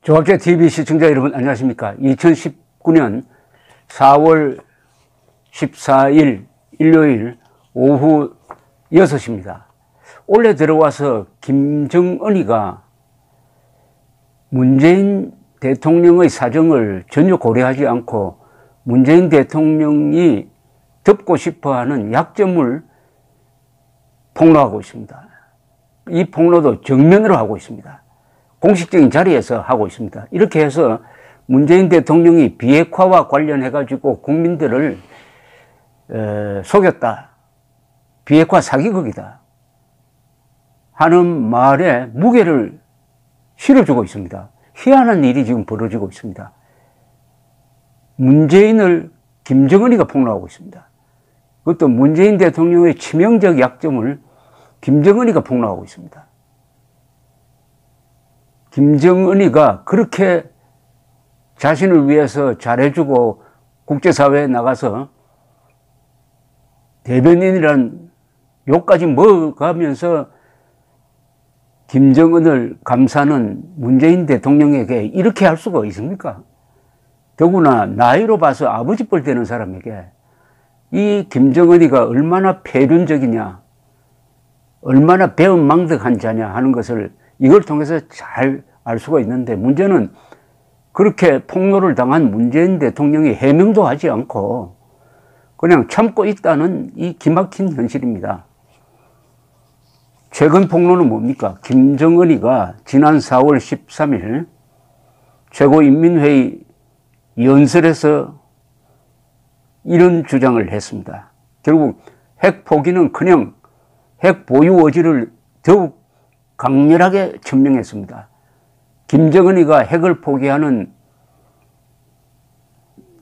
조합제 TV 시청자 여러분 안녕하십니까. 2019년 4월 14일 일요일 오후 6시입니다. 올해 들어와서 김정은이가 문재인 대통령의 사정을 전혀 고려하지 않고 문재인 대통령이 덮고 싶어하는 약점을 폭로하고 있습니다. 이 폭로도 정면으로 하고 있습니다. 공식적인 자리에서 하고 있습니다. 이렇게 해서 문재인 대통령이 비핵화와 관련해 가지고 국민들을 속였다, 비핵화 사기극이다 하는 말에 무게를 실어주고 있습니다. 희한한 일이 지금 벌어지고 있습니다. 문재인을 김정은이가 폭로하고 있습니다. 그것도 문재인 대통령의 치명적 약점을 김정은이가 폭로하고 있습니다. 김정은이가 그렇게 자신을 위해서 잘해주고 국제사회에 나가서 대변인이란 욕까지 먹어가면서 김정은을 감싸는 문재인 대통령에게 이렇게 할 수가 있습니까? 더구나 나이로 봐서 아버지 뻘 되는 사람에게 이 김정은이가 얼마나 폐륜적이냐, 얼마나 배은망덕한 자냐 하는 것을 이걸 통해서 잘 알 수가 있는데, 문제는 그렇게 폭로를 당한 문재인 대통령이 해명도 하지 않고 그냥 참고 있다는 이 기막힌 현실입니다. 최근 폭로는 뭡니까? 김정은이가 지난 4월 13일 최고인민회의 연설에서 이런 주장을 했습니다. 결국 핵 포기는커녕 핵 보유 의지를 더욱 강렬하게 천명했습니다. 김정은이가 핵을 포기하는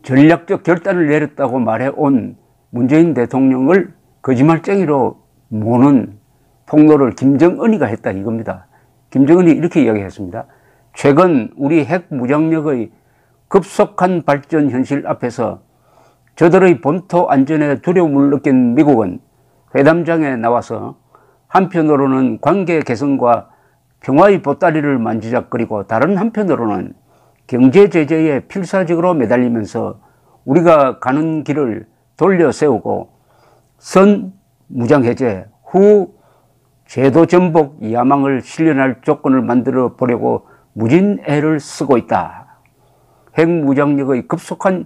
전략적 결단을 내렸다고 말해온 문재인 대통령을 거짓말쟁이로 모는 폭로를 김정은이가 했다 이겁니다. 김정은이 이렇게 이야기했습니다. 최근 우리 핵 무장력의 급속한 발전 현실 앞에서 저들의 본토 안전에 두려움을 느낀 미국은 회담장에 나와서 한편으로는 관계 개선과 평화의 보따리를 만지작거리고 다른 한편으로는 경제 제재에 필사적으로 매달리면서 우리가 가는 길을 돌려 세우고 선 무장해제 후 제도 전복 야망을 실현할 조건을 만들어 보려고 무진애를 쓰고 있다. 핵 무장력의 급속한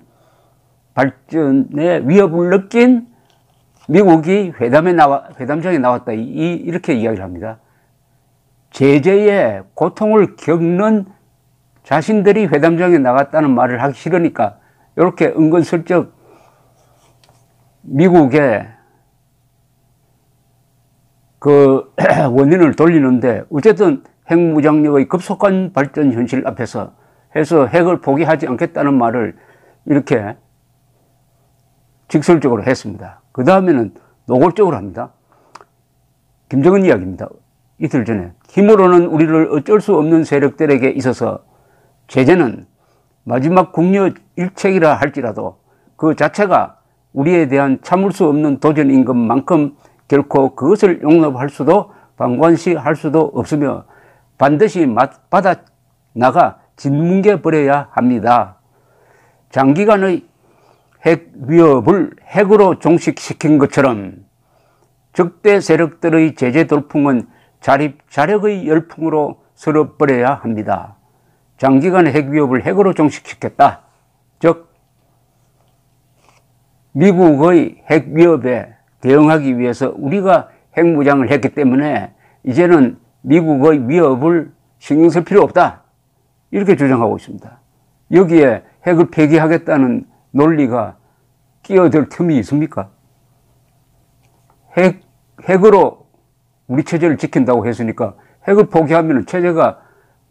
발전에 위협을 느낀 미국이 회담장에 나왔다. 이렇게 이야기를 합니다. 제재에 고통을 겪는 자신들이 회담장에 나갔다는 말을 하기 싫으니까 이렇게 은근슬쩍 미국에 그 원인을 돌리는데, 어쨌든 핵무장력의 급속한 발전 현실 앞에서 해서 핵을 포기하지 않겠다는 말을 이렇게 직설적으로 했습니다. 그 다음에는 노골적으로 합니다. 김정은 이야기입니다. 이틀 전에 힘으로는 우리를 어쩔 수 없는 세력들에게 있어서 제재는 마지막 국려 일책이라 할지라도 그 자체가 우리에 대한 참을 수 없는 도전인 것만큼 결코 그것을 용납할 수도 방관시할 수도 없으며 반드시 받아 나가 짓뭉개 버려야 합니다. 장기간의 핵 위협을 핵으로 종식시킨 것처럼 적대 세력들의 제재 돌풍은 자력의 열풍으로 쓸어버려야 합니다. 장기간의 핵 위협을 핵으로 종식시켰다. 즉 미국의 핵 위협에 대응하기 위해서 우리가 핵무장을 했기 때문에 이제는 미국의 위협을 신경 쓸 필요 없다. 이렇게 주장하고 있습니다. 여기에 핵을 폐기하겠다는 논리가 끼어들 틈이 있습니까? 핵으로 우리 체제를 지킨다고 했으니까 핵을 포기하면 체제가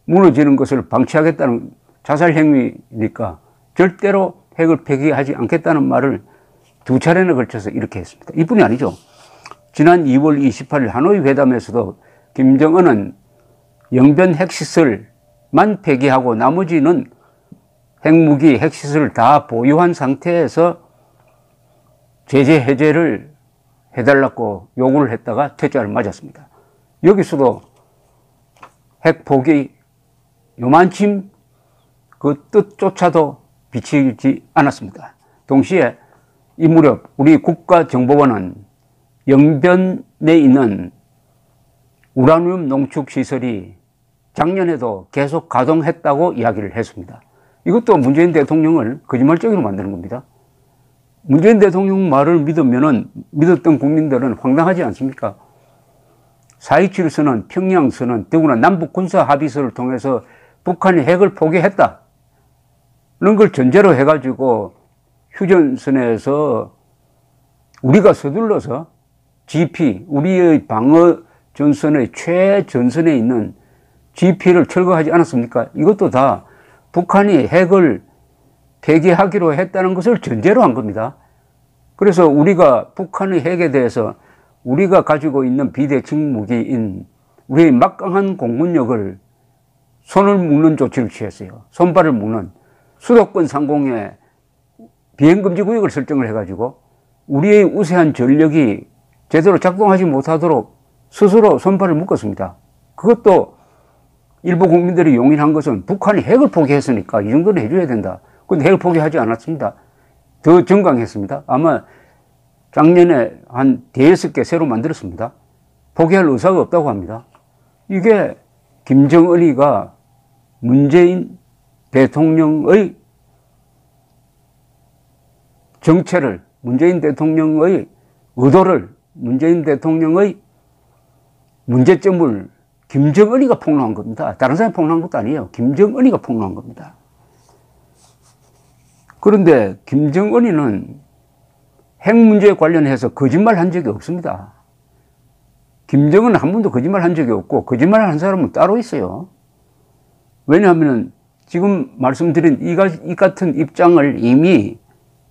무너지는 것을 방치하겠다는 자살 행위니까 절대로 핵을 폐기하지 않겠다는 말을 두 차례나 걸쳐서 이렇게 했습니다. 이뿐이 아니죠. 지난 2월 28일 하노이 회담에서도 김정은은 영변 핵시설만 폐기하고 나머지는 핵무기, 핵시설을 다 보유한 상태에서 제재 해제를 해달라고 요구를 했다가 퇴짜를 맞았습니다. 여기서도 핵 포기 요만침 그 뜻조차도 비치지 않았습니다. 동시에 이 무렵 우리 국가정보원은 영변에 있는 우라늄 농축 시설이 작년에도 계속 가동했다고 이야기를 했습니다. 이것도 문재인 대통령을 거짓말쟁이로 만드는 겁니다. 문재인 대통령 말을 믿었던 국민들은 황당하지 않습니까? 4.27 선언, 평양 선언, 더구나 남북 군사 합의서를 통해서 북한이 핵을 포기했다. 그런 걸 전제로 해가지고 휴전선에서 우리가 서둘러서 GP, 우리의 방어 전선의 최전선에 있는 GP를 철거하지 않았습니까? 이것도 다 북한이 핵을 폐기하기로 했다는 것을 전제로 한 겁니다. 그래서 우리가 북한의 핵에 대해서 우리가 가지고 있는 비대칭 무기인 우리의 막강한 공군력을 손을 묶는 조치를 취했어요. 손발을 묶는 수도권 상공에 비행금지 구역을 설정을 해가지고 우리의 우세한 전력이 제대로 작동하지 못하도록 스스로 손발을 묶었습니다. 그것도 일부 국민들이 용인한 것은 북한이 핵을 포기했으니까 이 정도는 해줘야 된다. 근데 핵을 포기하지 않았습니다. 더 정강했습니다. 아마 작년에 한 5개 새로 만들었습니다. 포기할 의사가 없다고 합니다. 이게 김정은이가 문재인 대통령의 정체를, 문재인 대통령의 의도를, 문재인 대통령의 문제점을 김정은이가 폭로한 겁니다. 다른 사람이 폭로한 것도 아니에요. 김정은이가 폭로한 겁니다. 그런데 김정은이는 핵 문제에 관련해서 거짓말 한 적이 없습니다. 김정은은 한 번도 거짓말 한 적이 없고 거짓말 한 사람은 따로 있어요. 왜냐하면 지금 말씀드린 이 같은 입장을 이미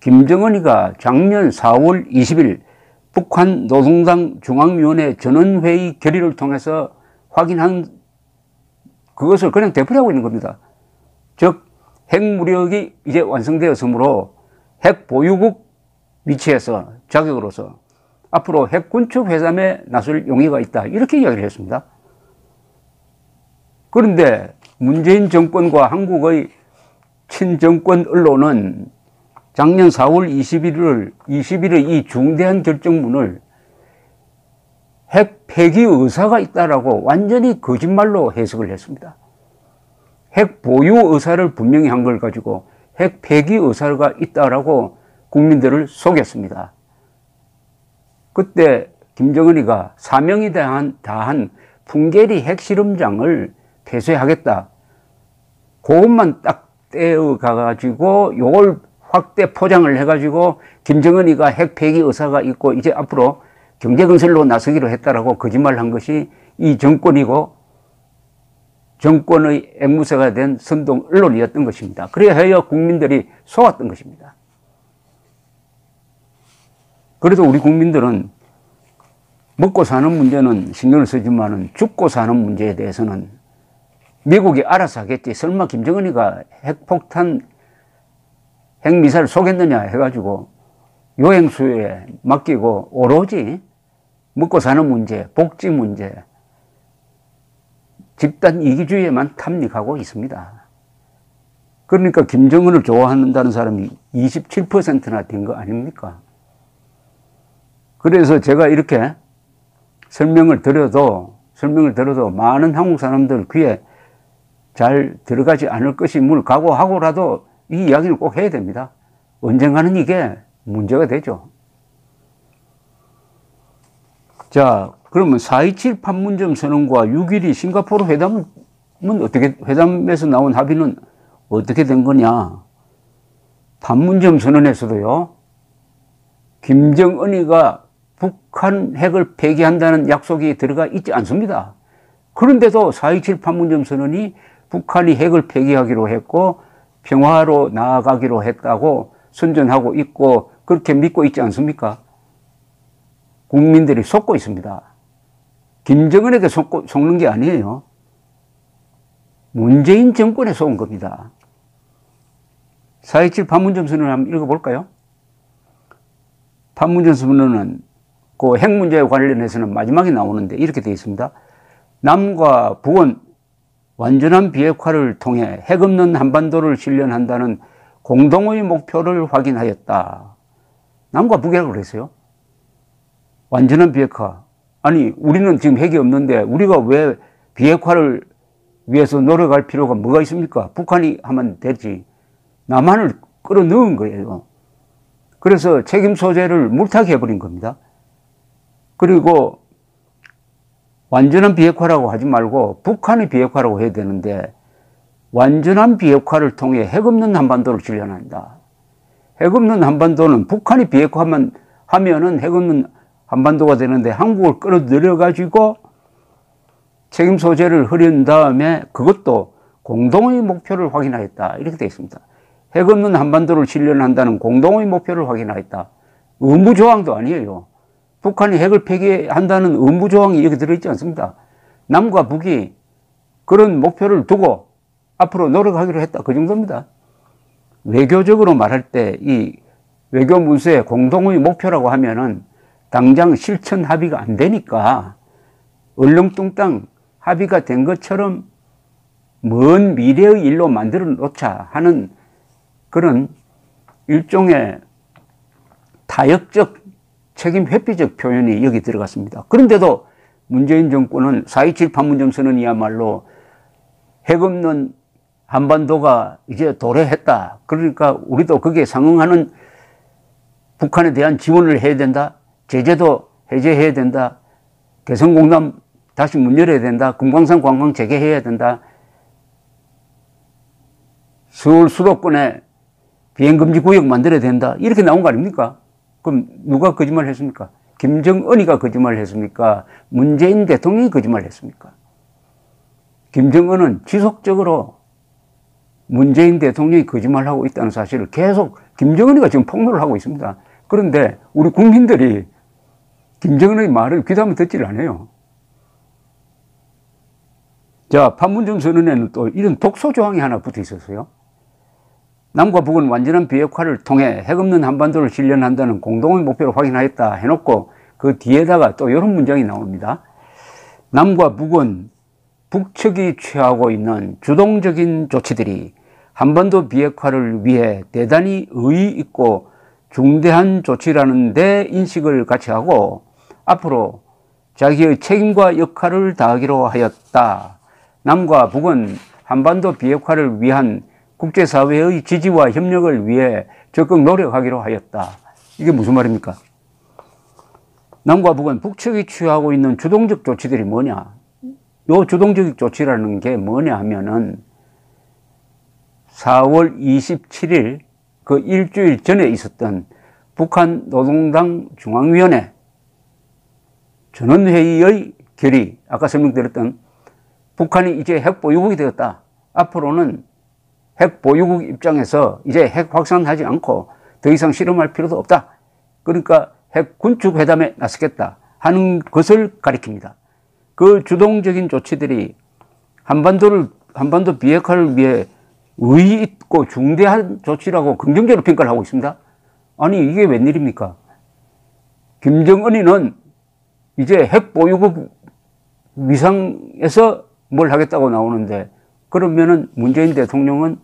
김정은이가 작년 4월 20일 북한 노동당 중앙위원회 전원회의 결의를 통해서 확인한 그것을 그냥 되풀이하고 있는 겁니다. 즉 핵무력이 이제 완성되었으므로 핵 보유국 위치에서 자격으로서 앞으로 핵 군축 회담에 나설 용의가 있다. 이렇게 이야기를 했습니다. 그런데 문재인 정권과 한국의 친정권 언론은 작년 4월 20일의 이 중대한 결정문을 핵 폐기 의사가 있다라고 완전히 거짓말로 해석을 했습니다. 핵 보유 의사를 분명히 한 걸 가지고 핵 폐기 의사가 있다라고 국민들을 속였습니다. 그때 김정은이가 사명이 다한 풍계리 핵실험장을 폐쇄하겠다. 그것만 딱 떼어가가지고 요걸 확대 포장을 해가지고 김정은이가 핵 폐기 의사가 있고 이제 앞으로 경제건설로 나서기로 했다라고 거짓말을 한 것이 이 정권이고 정권의 앵무새가 된 선동 언론이었던 것입니다. 그래야 국민들이 속았던 것입니다. 그래도 우리 국민들은 먹고 사는 문제는 신경을 쓰지만은 죽고 사는 문제에 대해서는 미국이 알아서 하겠지. 설마 김정은이가 핵폭탄, 핵미사일 쏘겠느냐 해가지고 요행수에 맡기고 오로지 먹고 사는 문제, 복지 문제, 집단 이기주의에만 탐닉하고 있습니다. 그러니까 김정은을 좋아한다는 사람이 27%나 된 거 아닙니까? 그래서 제가 이렇게 설명을 드려도 많은 한국 사람들 귀에 잘 들어가지 않을 것임을 각오하고라도 이 이야기를 꼭 해야 됩니다. 언젠가는 이게 문제가 되죠. 자, 그러면 4.27 판문점 선언과 6.12 싱가포르 회담은 회담에서 나온 합의는 어떻게 된 거냐? 판문점 선언에서도요, 김정은이가 북한 핵을 폐기한다는 약속이 들어가 있지 않습니다. 그런데도 4.27 판문점 선언이 북한이 핵을 폐기하기로 했고 평화로 나아가기로 했다고 선전하고 있고 그렇게 믿고 있지 않습니까? 국민들이 속고 있습니다. 김정은에게 속는 게 아니에요. 문재인 정권에 속은 겁니다. 4.27 판문점 선언을 한번 읽어볼까요? 판문점 선언은 그 핵 문제에 관련해서는 마지막에 나오는데 이렇게 되어 있습니다. 남과 북은 완전한 비핵화를 통해 핵 없는 한반도를 실현한다는 공동의 목표를 확인하였다. 남과 북이라고 그랬어요. 완전한 비핵화. 아니, 우리는 지금 핵이 없는데 우리가 왜 비핵화를 위해서 노력할 필요가 뭐가 있습니까? 북한이 하면 되지. 남한을 끌어넣은 거예요. 그래서 책임 소재를 물타기 해버린 겁니다. 그리고 완전한 비핵화라고 하지 말고 북한의 비핵화라고 해야 되는데, 완전한 비핵화를 통해 핵 없는 한반도를 실현한다. 핵 없는 한반도는 북한이 비핵화만 하면은 핵 없는 한반도가 되는데, 한국을 끌어들여 가지고 책임 소재를 흐린 다음에 그것도 공동의 목표를 확인하였다. 이렇게 되어 있습니다. 핵 없는 한반도를 실현한다는 공동의 목표를 확인하였다. 의무조항도 아니에요. 북한이 핵을 폐기한다는 의무조항이 여기 들어있지 않습니다. 남과 북이 그런 목표를 두고 앞으로 노력하기로 했다. 그 정도입니다. 외교적으로 말할 때 이 외교 문서의 공동의 목표라고 하면은 당장 실천 합의가 안 되니까 얼렁뚱땅 합의가 된 것처럼 먼 미래의 일로 만들어 놓자 하는 그런 일종의 타협적 책임 회피적 표현이 여기 들어갔습니다. 그런데도 문재인 정권은 4.27 판문점 선언이야말로 핵 없는 한반도가 이제 도래했다. 그러니까 우리도 거기에 상응하는 북한에 대한 지원을 해야 된다. 제재도 해제해야 된다. 개성공단 다시 문 열어야 된다. 금강산 관광 재개해야 된다. 서울 수도권에 비행금지 구역 만들어야 된다. 이렇게 나온 거 아닙니까? 그럼 누가 거짓말 했습니까? 김정은이가 거짓말 했습니까? 문재인 대통령이 거짓말 했습니까? 김정은은 지속적으로 문재인 대통령이 거짓말하고 있다는 사실을 계속 김정은이가 지금 폭로를 하고 있습니다. 그런데 우리 국민들이 김정은의 말을 귀담아 듣지를 않아요. 자, 판문점 선언에는 또 이런 독소 조항이 하나 붙어 있었어요. 남과 북은 완전한 비핵화를 통해 핵 없는 한반도를 실현한다는 공동의 목표를 확인하였다 해놓고 그 뒤에다가 또 이런 문장이 나옵니다. 남과 북은 북측이 취하고 있는 주동적인 조치들이 한반도 비핵화를 위해 대단히 의의 있고 중대한 조치라는 데 인식을 같이 하고 앞으로 자기의 책임과 역할을 다하기로 하였다. 남과 북은 한반도 비핵화를 위한 국제사회의 지지와 협력을 위해 적극 노력하기로 하였다. 이게 무슨 말입니까? 남과 북은 북측이 취하고 있는 주동적 조치들이 뭐냐? 요 주동적 조치라는 게 뭐냐 하면은 4월 27일 그 일주일 전에 있었던 북한 노동당 중앙위원회 전원회의의 결의, 아까 설명드렸던 북한이 이제 핵 보유국이 되었다. 앞으로는 핵 보유국 입장에서 이제 핵 확산하지 않고 더 이상 실험할 필요도 없다. 그러니까 핵 군축 회담에 나서겠다 하는 것을 가리킵니다. 그 주동적인 조치들이 한반도 비핵화를 위해 의의 있고 중대한 조치라고 긍정적으로 평가를 하고 있습니다. 아니, 이게 웬일입니까? 김정은이는 이제 핵 보유국 위상에서 뭘 하겠다고 나오는데, 그러면은 문재인 대통령은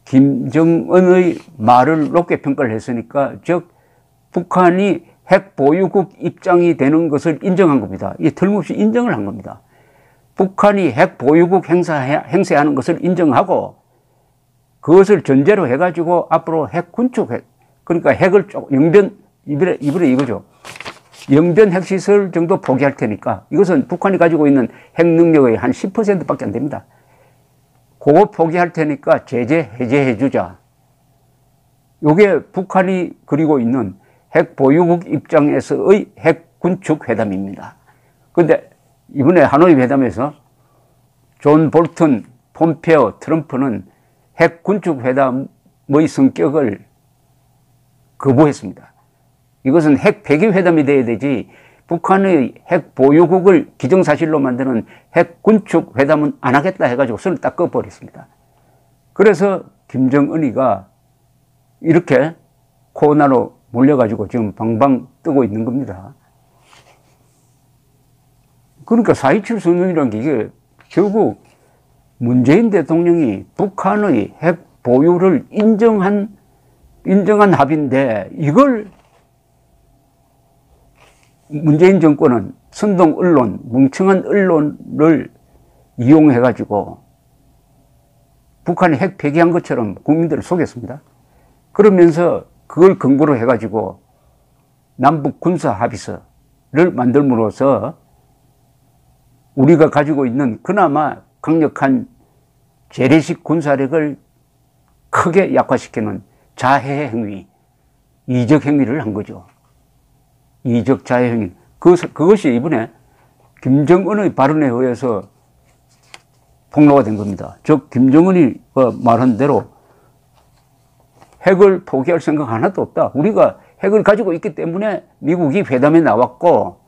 김정은의 말을 높게 평가를 했으니까, 즉 북한이 핵 보유국 입장이 되는 것을 인정한 겁니다. 이게 틀림없이 인정을 한 겁니다. 북한이 핵 보유국 행세하는 것을 인정하고 그것을 전제로 해가지고 앞으로 핵 군축, 그러니까 핵을 영변, 이번에 이거죠. 영변 핵시설 정도 포기할 테니까, 이것은 북한이 가지고 있는 핵 능력의 한 10%밖에 안 됩니다. 그거 포기할 테니까 제재 해제해주자. 이게 북한이 그리고 있는 핵 보유국 입장에서의 핵 군축 회담입니다. 그런데 이번에 하노이 회담에서 존 볼튼, 폼페오, 트럼프는 핵 군축 회담의 성격을 거부했습니다. 이것은 핵 폐기 회담이 돼야 되지 북한의 핵 보유국을 기정사실로 만드는 핵 군축 회담은 안 하겠다 해가지고 손을 딱 꺼버렸습니다. 그래서 김정은이가 이렇게 코로나로 몰려가지고 지금 방방 뜨고 있는 겁니다. 그러니까 4.27 선언이라는 게 이게 결국 문재인 대통령이 북한의 핵 보유를 인정한 합의인데 이걸 문재인 정권은 선동 언론, 멍청한 언론을 이용해가지고 북한이 핵 폐기한 것처럼 국민들을 속였습니다. 그러면서 그걸 근거로 해가지고 남북 군사 합의서를 만들므로써 우리가 가지고 있는 그나마 강력한 재래식 군사력을 크게 약화시키는 자해 행위, 이적 행위를 한 거죠. 이적 자해 행위. 그것이 이번에 김정은의 발언에 의해서 폭로가 된 겁니다. 즉 김정은이 말한 대로 핵을 포기할 생각 하나도 없다. 우리가 핵을 가지고 있기 때문에 미국이 회담에 나왔고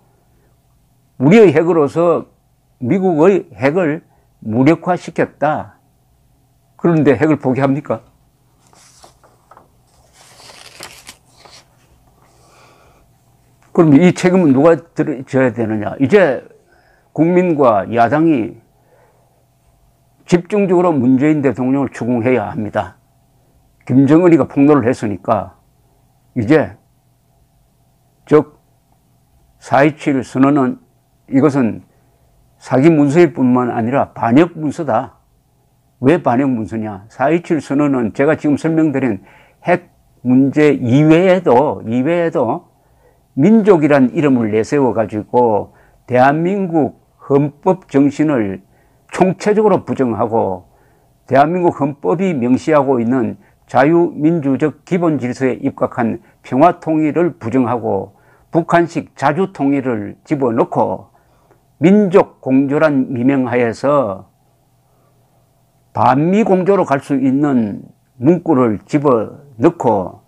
우리의 핵으로서 미국의 핵을 무력화시켰다. 그런데 핵을 포기합니까? 그럼 이 책임은 누가 져야 되느냐? 이제 국민과 야당이 집중적으로 문재인 대통령을 추궁해야 합니다. 김정은이가 폭로를 했으니까 이제 즉 4.27 선언은 이것은 사기 문서일 뿐만 아니라 반역 문서다. 왜 반역 문서냐? 4.27 선언은 제가 지금 설명드린 핵 문제 이외에도 민족이란 이름을 내세워 가지고 대한민국 헌법 정신을 총체적으로 부정하고 대한민국 헌법이 명시하고 있는 자유민주적 기본 질서에 입각한 평화통일을 부정하고 북한식 자주통일을 집어넣고 민족 공조란 미명하에서 반미공조로 갈 수 있는 문구를 집어넣고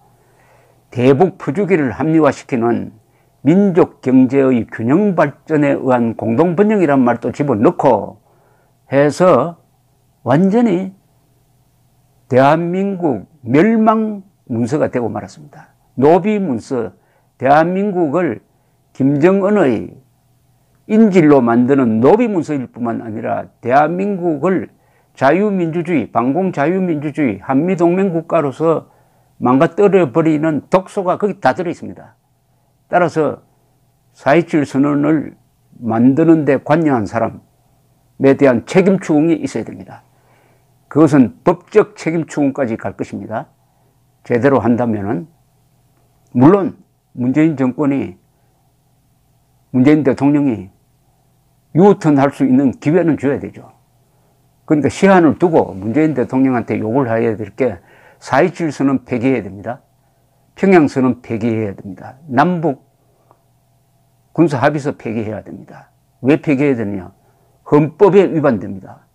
대북 퍼주기를 합리화시키는 민족 경제의 균형 발전에 의한 공동번영이란 말도 집어넣고 해서 완전히 대한민국 멸망 문서가 되고 말았습니다. 노비 문서, 대한민국을 김정은의 인질로 만드는 노비 문서일 뿐만 아니라 대한민국을 자유민주주의, 반공자유민주주의, 한미동맹국가로서 망가뜨려버리는 독소가 거기 다 들어있습니다. 따라서 4.27 선언을 만드는 데 관여한 사람에 대한 책임 추궁이 있어야 됩니다. 그것은 법적 책임 추궁까지 갈 것입니다. 제대로 한다면은 물론 문재인 대통령이 유턴할 수 있는 기회는 줘야 되죠. 그러니까 시한을 두고 문재인 대통령한테 요구를 해야 될 게 4.27 선언 폐기해야 됩니다. 평양 선언 폐기해야 됩니다. 남북 군사 합의서 폐기해야 됩니다. 왜 폐기해야 되느냐? 헌법에 위반됩니다.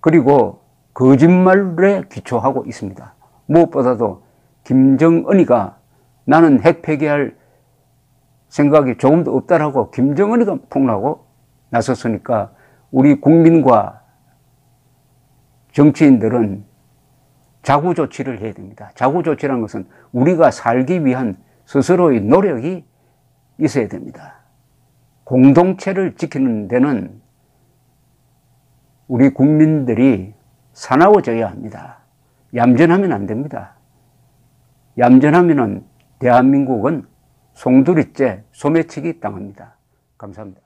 그리고 거짓말에 기초하고 있습니다. 무엇보다도 김정은이가 나는 핵 폐기할 생각이 조금도 없다라고 김정은이가 폭로하고 나섰으니까 우리 국민과 정치인들은 자구 조치를 해야 됩니다. 자구 조치라는 것은 우리가 살기 위한 스스로의 노력이 있어야 됩니다. 공동체를 지키는 데는 우리 국민들이 사나워져야 합니다. 얌전하면 안 됩니다. 얌전하면은 대한민국은 송두리째 소매치기 당합니다. 감사합니다.